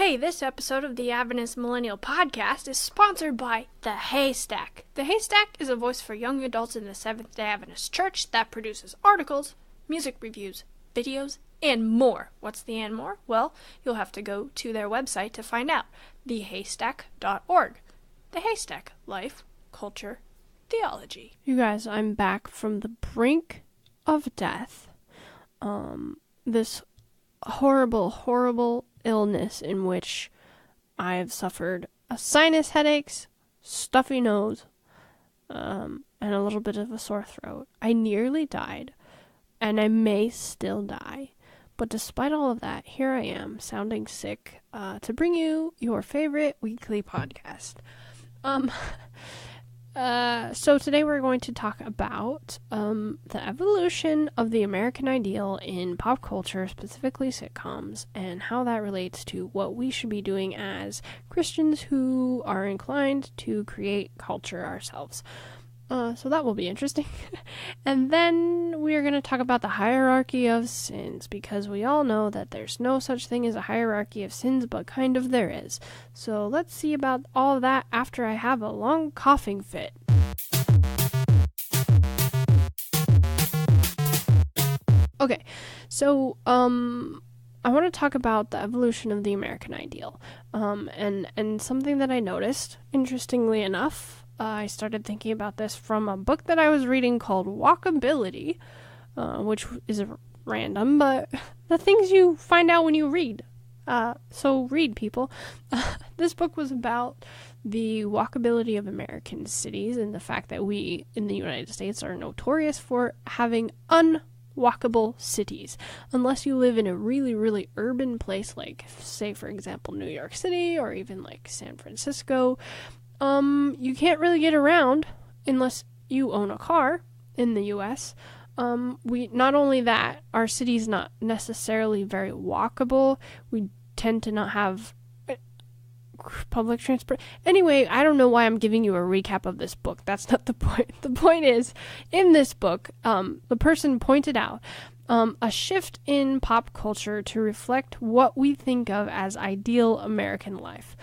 Hey, this episode of the Adventist Millennial Podcast is sponsored by The Haystack. The Haystack is a voice for young adults in the Seventh-day Adventist Church that produces articles, music reviews, videos, and more. What's the and more? Well, you'll have to go to their website to find out. thehaystack.org. The Haystack. Life, culture, theology. You guys, I'm back from the brink of death. This horrible illness in which I've suffered a sinus headaches, stuffy nose, and a little bit of a sore throat. I nearly died, and I may still die. But despite all of that, here I am, sounding sick, to bring you your favorite weekly podcast. So today we're going to talk about the evolution of the American ideal in pop culture, specifically sitcoms, and how that relates to what we should be doing as Christians who are inclined to create culture ourselves. So that will be interesting. And then we're going to talk about the hierarchy of sins, because we all know that there's no such thing as a hierarchy of sins, but kind of there is. So let's see about all of that after I have a long coughing fit. Okay, so I want to talk about the evolution of the American ideal, and something that I noticed, interestingly enough. I started thinking about this from a book that I was reading called Walkability, which is random, but the things you find out when you read. So read, people. This book was about the walkability of American cities and the fact that we in the United States are notorious for having unwalkable cities. Unless you live in a really urban place like, say, for example, New York City or even like San Francisco. You can't really get around unless you own a car in the U.S. Not only that, our city's not necessarily very walkable. We tend to not have public transport. Anyway, I don't know why I'm giving you a recap of this book. That's not the point. The point is, in this book, the person pointed out a shift in pop culture to reflect what we think of as ideal American life.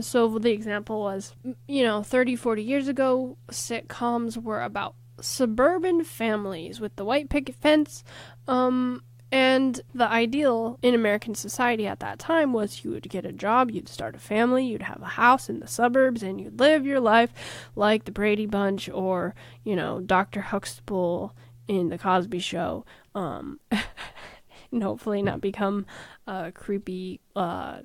So the example was, 30, 40 years ago, sitcoms were about suburban families with the white picket fence, and the ideal in American society at that time was you would get a job, you'd start a family, you'd have a house in the suburbs, and you'd live your life like the Brady Bunch or, Dr. Huxtable in the Cosby Show, and hopefully not become a creepy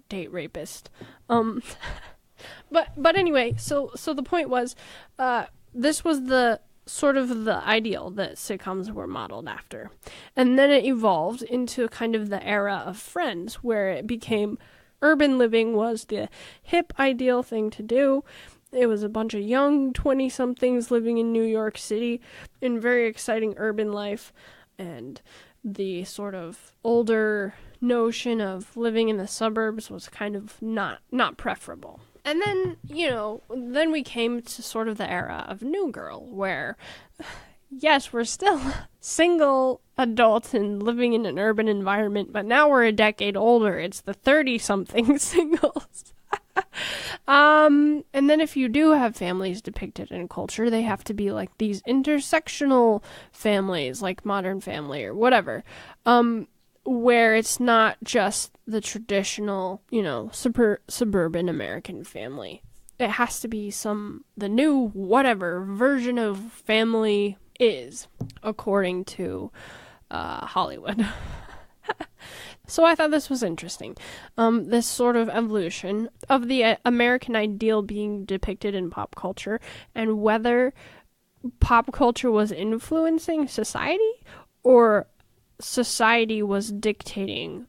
date rapist. But anyway, so the point was, this was the sort of the ideal that sitcoms were modeled after. And then it evolved into kind of the era of Friends, where it became urban living was the hip ideal thing to do. It was a bunch of young 20-somethings living in New York City in very exciting urban life, and the sort of older notion of living in the suburbs was kind of not preferable. And then, then we came to sort of the era of New Girl, where, yes, we're still single adults and living in an urban environment, but now we're a decade older. It's the 30-something singles. And then if you do have families depicted in culture, they have to be like these intersectional families, like Modern Family or whatever, where it's not just the traditional, suburban American family. It has to be the new whatever version of family is, according to Hollywood. So I thought this was interesting. This sort of evolution of the American ideal being depicted in pop culture, and whether pop culture was influencing society or society was dictating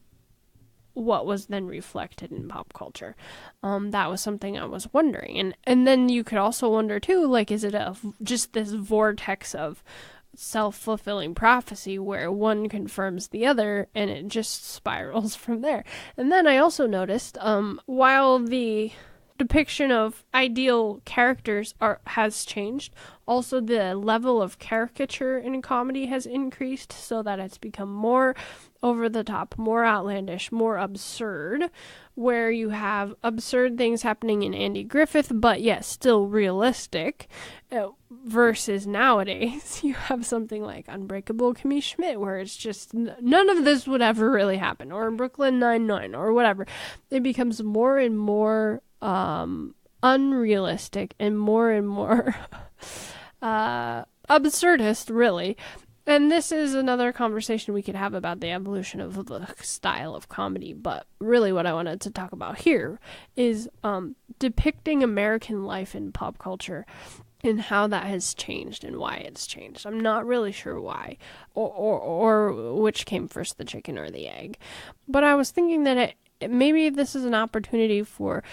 what was then reflected in pop culture. That was something I was wondering. And then you could also wonder too, like, is it just this vortex of self-fulfilling prophecy where one confirms the other and it just spirals from there? And then I also noticed, while the depiction of ideal characters has changed, also the level of caricature in comedy has increased, so that it's become more over the top, more outlandish, more absurd, where you have absurd things happening in Andy Griffith, but yet still realistic, versus nowadays you have something like Unbreakable Kimmy Schmidt, where it's just none of this would ever really happen, or Brooklyn Nine-Nine, or whatever. It becomes more and more unrealistic and more absurdist, really. And this is another conversation we could have about the evolution of the style of comedy. But really what I wanted to talk about here is depicting American life in pop culture and how that has changed and why it's changed. I'm not really sure why or which came first, the chicken or the egg. But I was thinking that maybe this is an opportunity for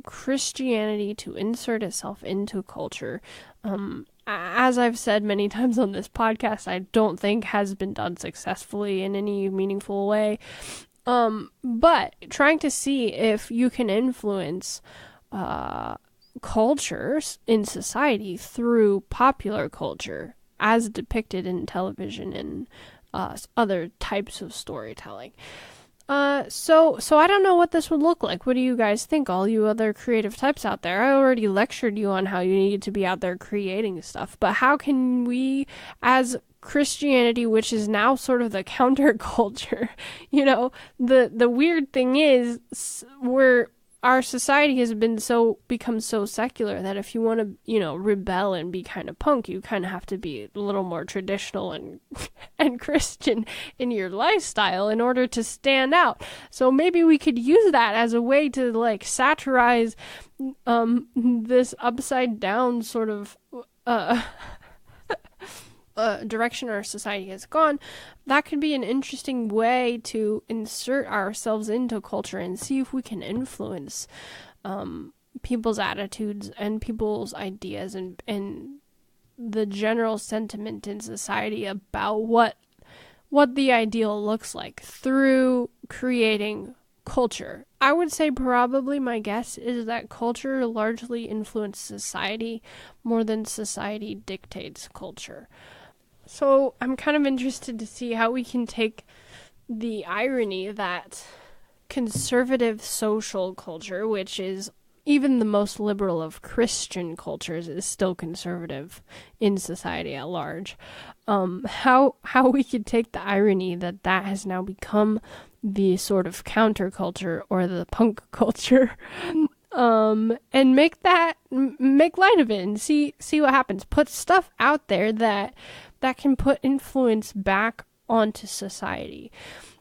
Christianity to insert itself into culture. As I've said many times on this podcast, I don't think has been done successfully in any meaningful way. But trying to see if you can influence cultures in society through popular culture as depicted in television and other types of storytelling. So I don't know what this would look like. What do you guys think, all you other creative types out there? I already lectured you on how you need to be out there creating stuff, but how can we, as Christianity, which is now sort of the counterculture, the weird thing is our society has become so secular that if you want to, rebel and be kind of punk, you kind of have to be a little more traditional and Christian in your lifestyle in order to stand out. So maybe we could use that as a way to satirize this upside down sort of direction our society has gone. That could be an interesting way to insert ourselves into culture and see if we can influence people's attitudes and people's ideas and the general sentiment in society about what the ideal looks like through creating culture. I would say probably my guess is that culture largely influences society more than society dictates culture. So I'm kind of interested to see how we can take the irony that conservative social culture, which is even the most liberal of Christian cultures, is still conservative in society at large. How we could take the irony that has now become the sort of counterculture or the punk culture, and make light of it and see what happens. Put stuff out there that can put influence back onto society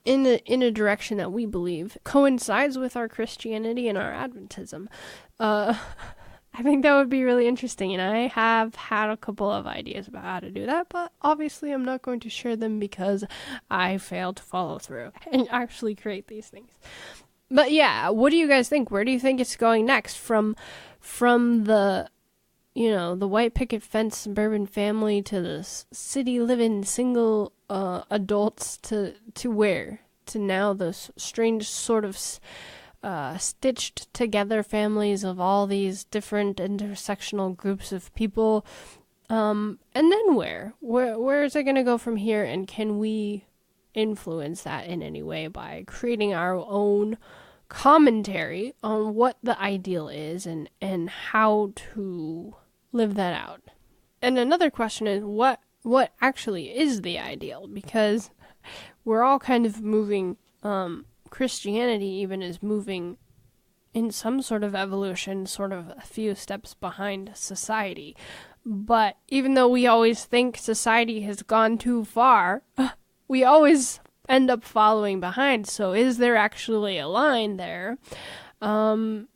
in a direction that we believe coincides with our Christianity and our Adventism. I think that would be really interesting, and I have had a couple of ideas about how to do that, but obviously I'm not going to share them because I failed to follow through and actually create these things. But yeah, what do you guys think? Where do you think it's going next? From the the white picket fence suburban family to the city living single adults to where? To now the strange sort of stitched together families of all these different intersectional groups of people. And then where? Where is it going to go from here? And can we influence that in any way by creating our own commentary on what the ideal is and how to live that out? And another question is what actually is the ideal? Because we're all kind of moving, Christianity even is moving in some sort of evolution, sort of a few steps behind society. But even though we always think society has gone too far, we always end up following behind. So is there actually a line there? And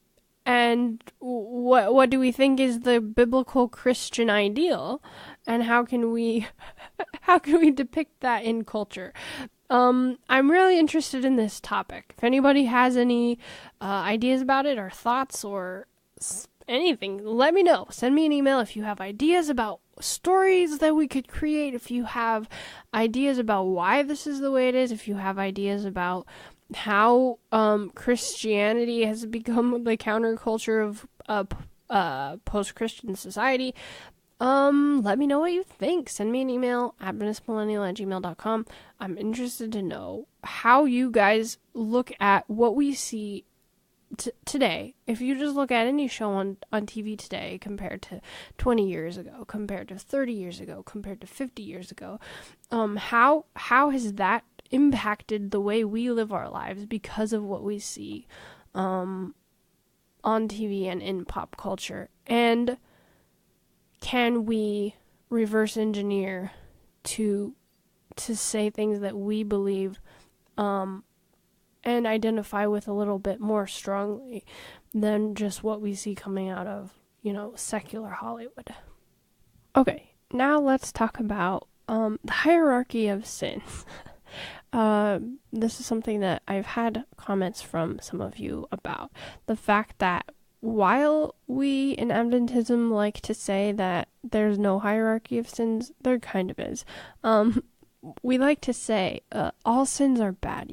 what do we think is the biblical Christian ideal? And how can we depict that in culture? I'm really interested in this topic. If anybody has any ideas about it or thoughts or anything, let me know. Send me an email if you have ideas about stories that we could create, if you have ideas about why this is the way it is, if you have ideas about how Christianity has become the counterculture of post-Christian society. Let me know what you think. Send me an email, adventistmillennial@gmail.com. I'm interested to know how you guys look at what we see today. If you just look at any show on TV today compared to 20 years ago, compared to 30 years ago, compared to 50 years ago, how has that impacted the way we live our lives because of what we see on TV and in pop culture? And can we reverse engineer to say things that we believe and identify with a little bit more strongly than just what we see coming out of, secular Hollywood? Okay, now let's talk about the hierarchy of sins. This is something that I've had comments from some of you about. The fact that while we in Adventism like to say that there's no hierarchy of sins, there kind of is. We like to say all sins are bad.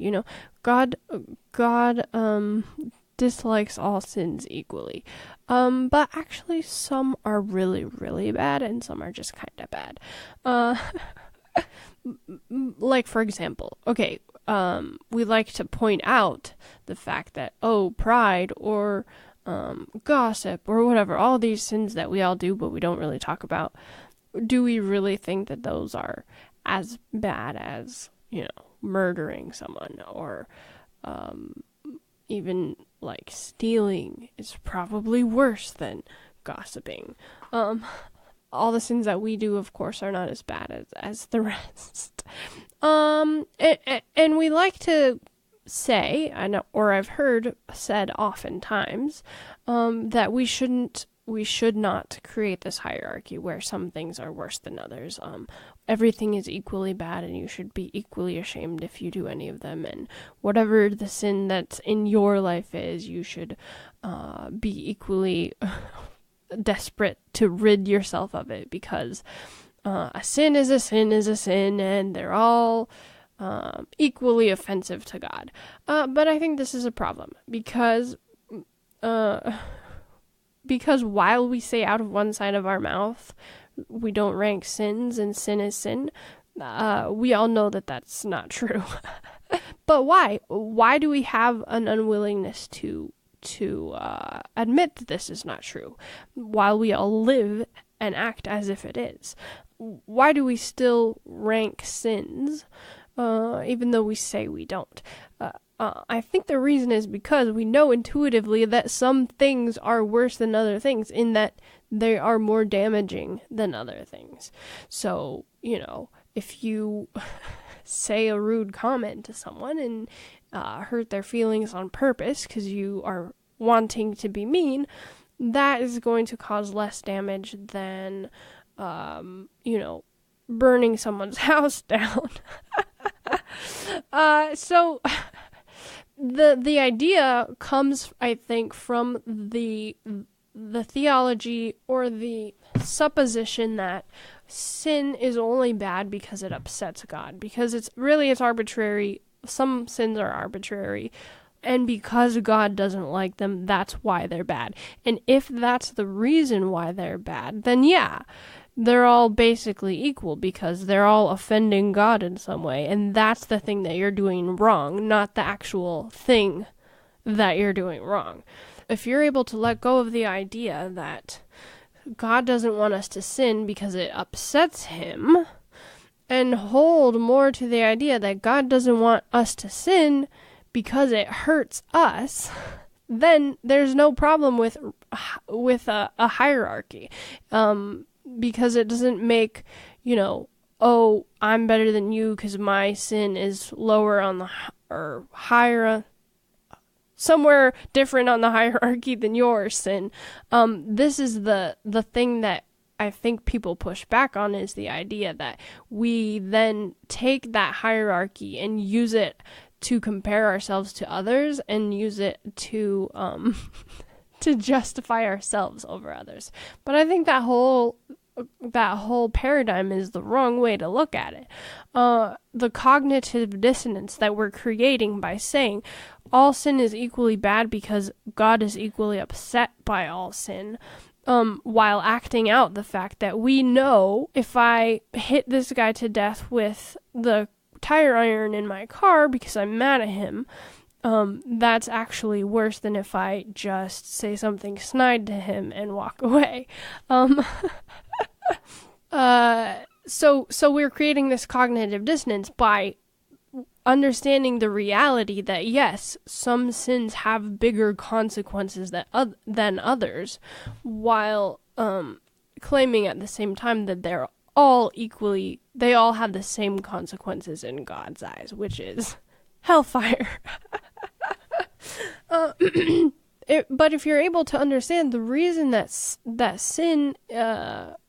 God dislikes all sins equally. But actually some are really, really bad and some are just kind of bad. Like, for example, we like to point out the fact that, pride or gossip or whatever, all these sins that we all do but we don't really talk about, do we really think that those are as bad as, murdering someone or even like stealing is probably worse than gossiping? All the sins that we do, of course, are not as bad as the rest. And we like to say, or I've heard said oftentimes, that we should not create this hierarchy where some things are worse than others. Everything is equally bad and you should be equally ashamed if you do any of them. And whatever the sin that's in your life is, you should be equally desperate to rid yourself of it, because a sin is a sin is a sin and they're all equally offensive to God. But I think this is a problem because while we say out of one side of our mouth we don't rank sins and sin is sin, we all know that that's not true. But why do we have an unwillingness to admit that this is not true while we all live and act as if it is? Why do we still rank sins even though we say we don't? I think the reason is because we know intuitively that some things are worse than other things, in that they are more damaging than other things. So, if you say a rude comment to someone and hurt their feelings on purpose because you are wanting to be mean, that is going to cause less damage than, burning someone's house down. So the idea comes, I think, from the theology or the supposition that sin is only bad because it upsets God, because it's arbitrary. Some sins are arbitrary, and because God doesn't like them, that's why they're bad. And if that's the reason why they're bad, then yeah, they're all basically equal because they're all offending God in some way, and that's the thing that you're doing wrong, not the actual thing that you're doing wrong. If you're able to let go of the idea that God doesn't want us to sin because it upsets him, and hold more to the idea that God doesn't want us to sin because it hurts us, then there's no problem with a hierarchy. Because it doesn't make, I'm better than you because my sin is lower on or higher, somewhere different on the hierarchy than your sin. This is the thing that I think people push back on, is the idea that we then take that hierarchy and use it to compare ourselves to others and use it to to justify ourselves over others. But I think that whole paradigm is the wrong way to look at it. The cognitive dissonance that we're creating by saying all sin is equally bad because God is equally upset by all sin while acting out the fact that we know if I hit this guy to death with the tire iron in my car because I'm mad at him, that's actually worse than if I just say something snide to him and walk away. So we're creating this cognitive dissonance by understanding the reality that, yes, some sins have bigger consequences than others, while claiming at the same time that they all have the same consequences in God's eyes, which is hellfire. But if you're able to understand the reason that sin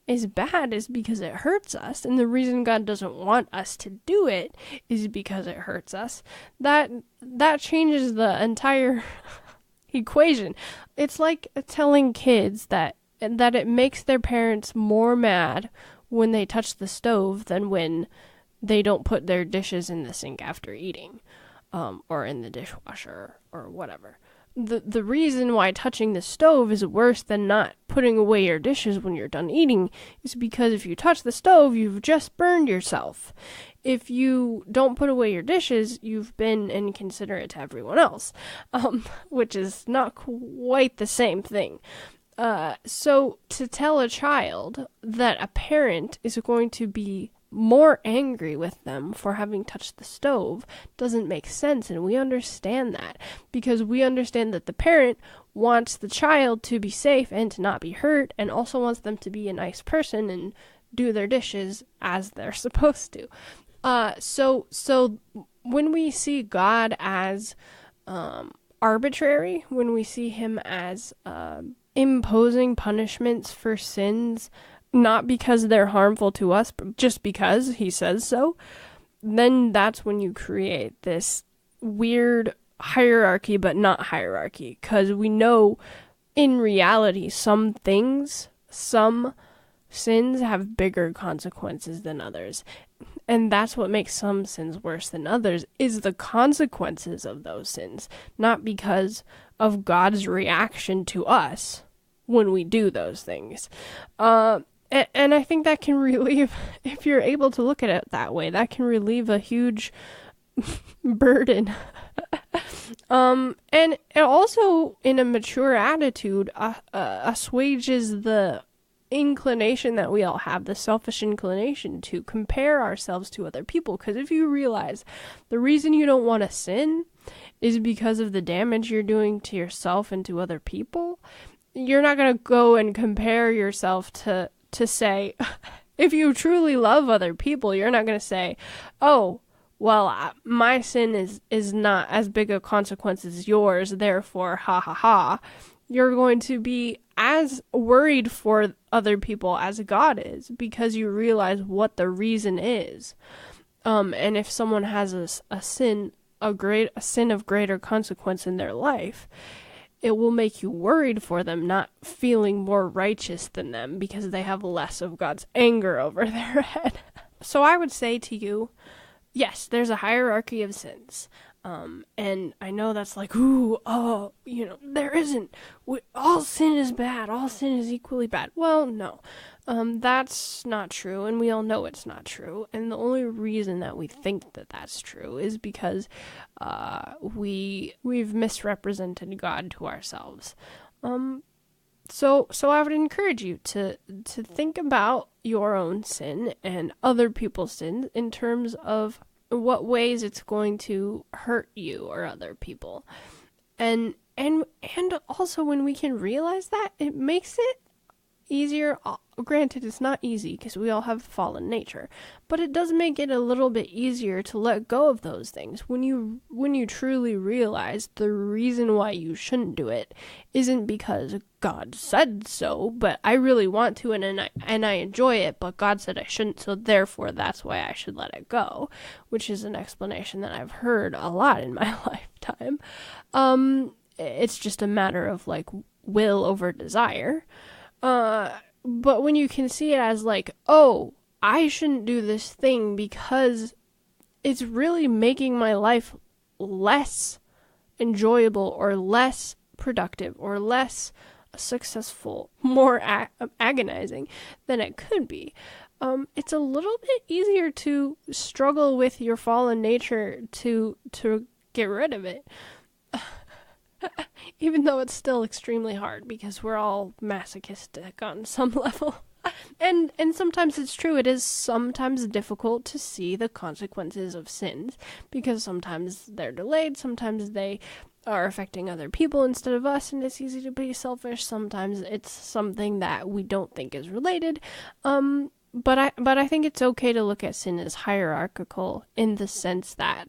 is bad is because it hurts us, and the reason God doesn't want us to do it is because it hurts us, that changes the entire equation. It's like telling kids that it makes their parents more mad when they touch the stove than when they don't put their dishes in the sink after eating, or in the dishwasher or whatever. The reason why touching the stove is worse than not putting away your dishes when you're done eating is because if you touch the stove, you've just burned yourself. If you don't put away your dishes, you've been inconsiderate to everyone else, which is not quite the same thing. So to tell a child that a parent is going to be more angry with them for having touched the stove doesn't make sense, and we understand that because we understand that the parent wants the child to be safe and to not be hurt, and also wants them to be a nice person and do their dishes as they're supposed to. So when we see God as arbitrary, when we see him as imposing punishments for sins not because they're harmful to us, but just because he says so, then that's when you create this weird hierarchy, but not hierarchy. Because we know in reality, some sins have bigger consequences than others. And that's what makes some sins worse than others, is the consequences of those sins, not because of God's reaction to us when we do those things. And I think that can relieve, if you're able to look at it that way, that can relieve a huge burden. And it also, in a mature attitude, assuages the inclination that we all have, the selfish inclination to compare ourselves to other people. Because if you realize the reason you don't want to sin is because of the damage you're doing to yourself and to other people, you're not going to go and compare yourself to say, if you truly love other people, you're not going to say, oh, well, my sin is not as big a consequence as yours, therefore, ha ha ha. You're going to be as worried for other people as God is, because you realize what the reason is. And if someone has a sin of greater consequence in their life, it will make you worried for them, not feeling more righteous than them because they have less of God's anger over their head. So I would say to you, yes, there's a hierarchy of sins. And I know that's like, there isn't. All sin is bad. All sin is equally bad. Well, no. That's not true, and we all know it's not true. And the only reason that we think that that's true is because we've misrepresented God to ourselves. So I would encourage you to think about your own sin and other people's sins in terms of what ways it's going to hurt you or other people. And also when we can realize that, it makes it easier. Granted, it's not easy because we all have fallen nature, but it does make it a little bit easier to let go of those things when you truly realize the reason why you shouldn't do it isn't because God said so, but I really want to and I enjoy it, but God said I shouldn't, so therefore that's why I should let it go, which is an explanation that I've heard a lot in my lifetime. It's just a matter of like will over desire. But when you can see it as like, oh, I shouldn't do this thing because it's really making my life less enjoyable or less productive or less successful, more agonizing than it could be. It's a little bit easier to struggle with your fallen nature to get rid of it. Even though it's still extremely hard because we're all masochistic on some level. And sometimes it's true, it is sometimes difficult to see the consequences of sins because sometimes they're delayed, sometimes they are affecting other people instead of us, and it's easy to be selfish. Sometimes it's something that we don't think is related. But I think it's okay to look at sin as hierarchical in the sense that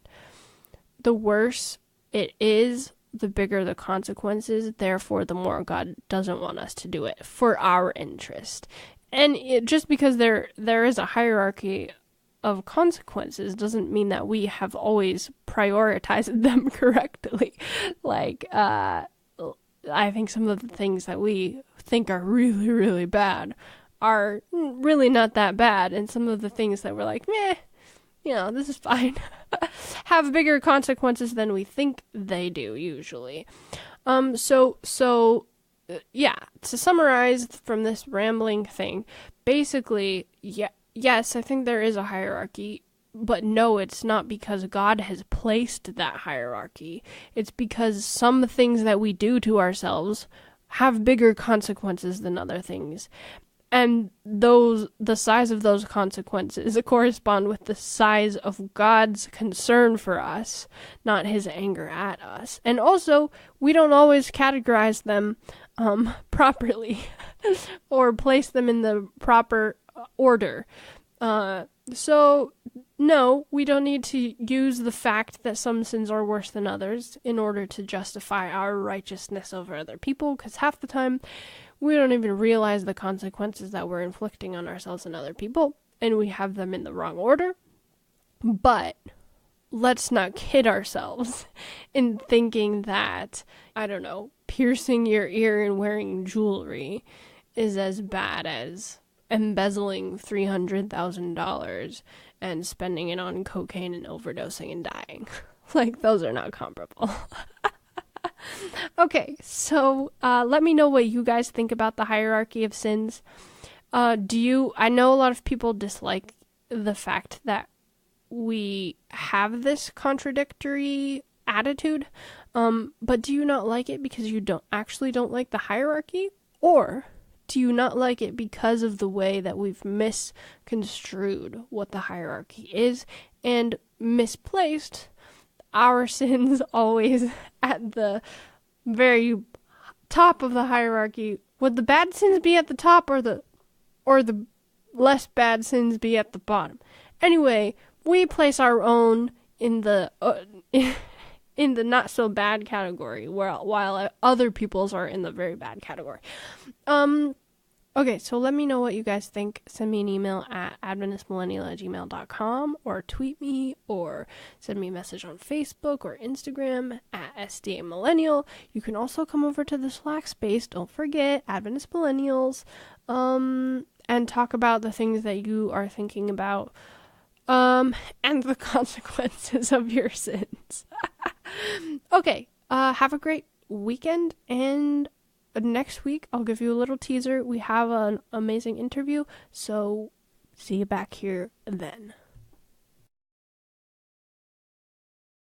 the worse it is, the bigger the consequences, therefore the more God doesn't want us to do it for our interest. And just because there is a hierarchy of consequences doesn't mean that we have always prioritized them correctly. Like, I think some of the things that we think are really, really bad are really not that bad. And some of the things that we're like, meh, this is fine, have bigger consequences than we think they do usually. Yeah, to summarize from this rambling thing, basically, yes, I think there is a hierarchy, but no, it's not because God has placed that hierarchy. It's because some things that we do to ourselves have bigger consequences than other things. And the size of those consequences correspond with the size of God's concern for us, not his anger at us. And also, we don't always categorize them properly or place them in the proper order. So, no, we don't need to use the fact that some sins are worse than others in order to justify our righteousness over other people, because half the time, we don't even realize the consequences that we're inflicting on ourselves and other people, and we have them in the wrong order. But let's not kid ourselves in thinking that, I don't know, piercing your ear and wearing jewelry is as bad as embezzling $300,000 and spending it on cocaine and overdosing and dying. Like, those are not comparable. Okay, so let me know what you guys think about the hierarchy of sins. I know a lot of people dislike the fact that we have this contradictory attitude, but do you not like it because you don't like the hierarchy? Or do you not like it because of the way that we've misconstrued what the hierarchy is and misplaced our sins always at the very top of the hierarchy? Would the bad sins be at the top or the less bad sins be at the bottom? Anyway, we place our own in the in the not so bad category, while other people's are in the very bad category. Okay, so let me know what you guys think. Send me an email at adventistmillennial@gmail.com, or tweet me, or send me a message on Facebook or Instagram at SDA Millennial. You can also come over to the Slack space, don't forget, Adventist Millennials, and talk about the things that you are thinking about, and the consequences of your sins. Okay, have a great weekend, and next week, I'll give you a little teaser. We have an amazing interview, so see you back here then.